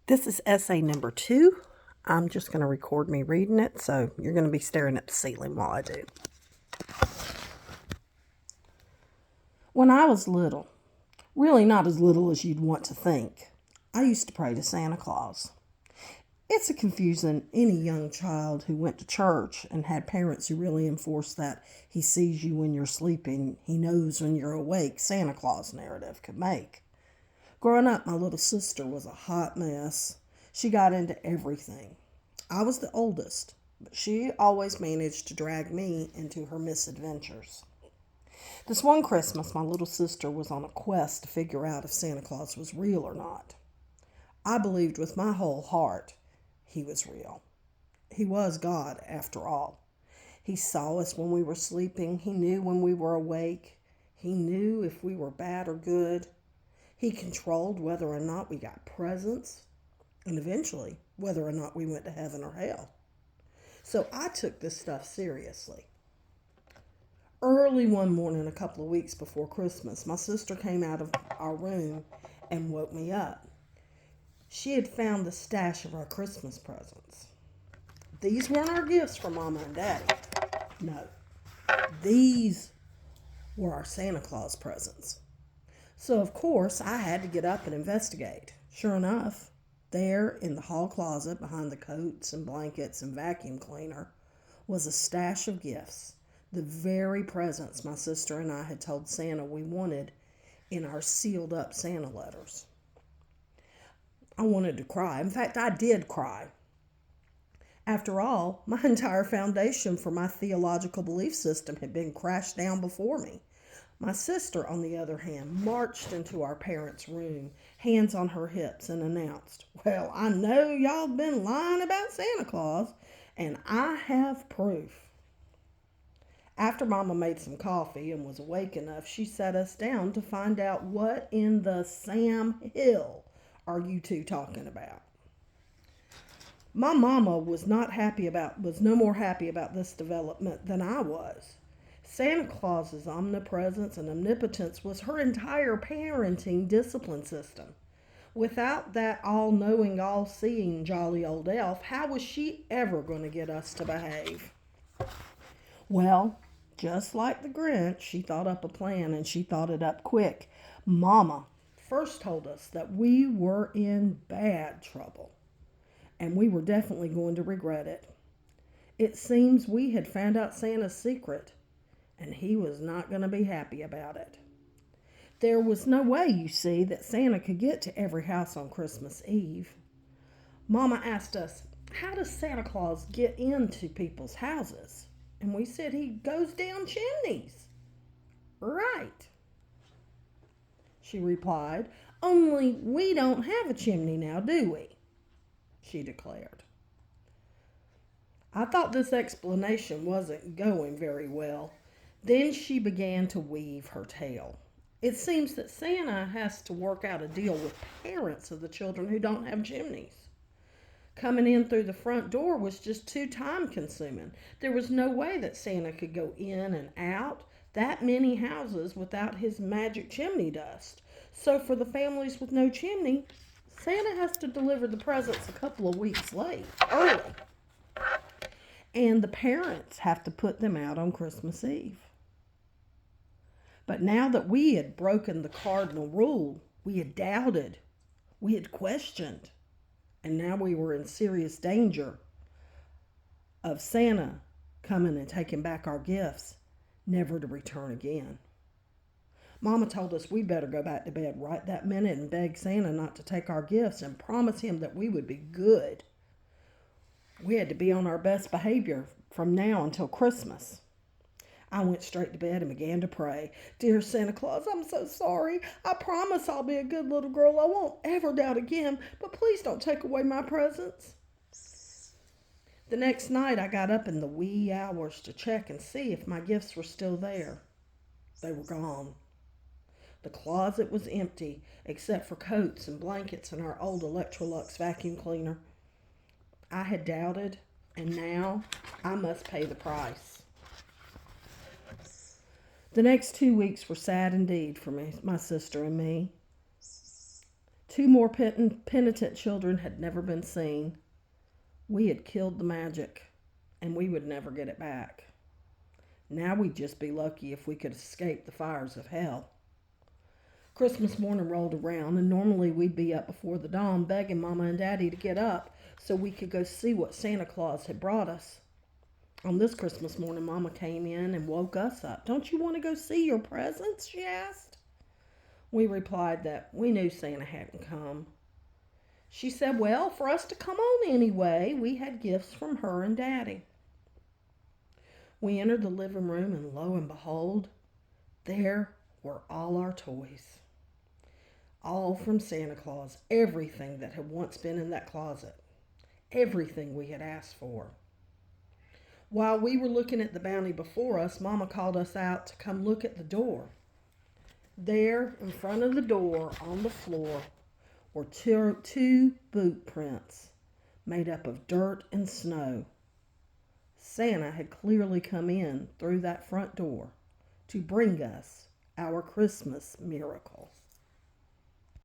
This is essay number 2. I'm just going to record me reading it, so you're going to be staring at the ceiling while I do. When I was little, really not as little as you'd want to think, I used to pray to Santa Claus. It's a confusing any young child who went to church and had parents who really enforced that he sees you when you're sleeping, he knows when you're awake Santa Claus narrative could make. Growing up, my little sister was a hot mess. She got into everything. I was the oldest, but she always managed to drag me into her misadventures. This one Christmas, my little sister was on a quest to figure out if Santa Claus was real or not. I believed with my whole heart he was real. He was God, after all. He saw us when we were sleeping. He knew when we were awake. He knew if we were bad or good. He controlled whether or not we got presents, and eventually whether or not we went to heaven or hell. So I took this stuff seriously. Early one morning, a couple of weeks before Christmas, my sister came out of our room and woke me up. She had found the stash of our Christmas presents. These weren't our gifts from Mama and Daddy. No, these were our Santa Claus presents. So, of course, I had to get up and investigate. Sure enough, there in the hall closet behind the coats and blankets and vacuum cleaner was a stash of gifts, the very presents my sister and I had told Santa we wanted in our sealed up Santa letters. I wanted to cry. In fact, I did cry. After all, my entire foundation for my theological belief system had been crashed down before me. My sister, on the other hand, marched into our parents' room, hands on her hips, and announced, "Well, I know y'all been lying about Santa Claus, and I have proof." After Mama made some coffee and was awake enough, she sat us down to find out what in the Sam Hill are you two talking about. My mama was no more happy about this development than I was. Santa Claus's omnipresence and omnipotence was her entire parenting discipline system. Without that all-knowing, all-seeing jolly old elf, how was she ever going to get us to behave? Well, just like the Grinch, she thought up a plan, and she thought it up quick. Mama first told us that we were in bad trouble, and we were definitely going to regret it. It seems we had found out Santa's secret, and he was not going to be happy about it. There was no way, you see, that Santa could get to every house on Christmas Eve. Mama asked us, "How does Santa Claus get into people's houses?" And we said he goes down chimneys. "Right," she replied. "Only we don't have a chimney now, do we?" she declared. I thought this explanation wasn't going very well. Then she began to weave her tale. It seems that Santa has to work out a deal with parents of the children who don't have chimneys. Coming in through the front door was just too time consuming. There was no way that Santa could go in and out that many houses without his magic chimney dust. So for the families with no chimney, Santa has to deliver the presents a couple of weeks early. And the parents have to put them out on Christmas Eve. But now that we had broken the cardinal rule, we had doubted, we had questioned, and now we were in serious danger of Santa coming and taking back our gifts, never to return again. Mama told us we better go back to bed right that minute and beg Santa not to take our gifts and promise him that we would be good. We had to be on our best behavior from now until Christmas. I went straight to bed and began to pray. "Dear Santa Claus, I'm so sorry. I promise I'll be a good little girl. I won't ever doubt again, but please don't take away my presents." The next night I got up in the wee hours to check and see if my gifts were still there. They were gone. The closet was empty, except for coats and blankets and our old Electrolux vacuum cleaner. I had doubted, and now I must pay the price. The next 2 weeks were sad indeed for me, my sister and me. Two more penitent children had never been seen. We had killed the magic, and we would never get it back. Now we'd just be lucky if we could escape the fires of hell. Christmas morning rolled around, and normally we'd be up before the dawn begging Mama and Daddy to get up so we could go see what Santa Claus had brought us. On this Christmas morning, Mama came in and woke us up. "Don't you want to go see your presents?" she asked. We replied that we knew Santa hadn't come. She said, well, for us to come on anyway, we had gifts from her and Daddy. We entered the living room, and lo and behold, there were all our toys. All from Santa Claus, everything that had once been in that closet, everything we had asked for. While we were looking at the bounty before us, Mama called us out to come look at the door. There, in front of the door, on the floor, were two boot prints made up of dirt and snow. Santa had clearly come in through that front door to bring us our Christmas miracle.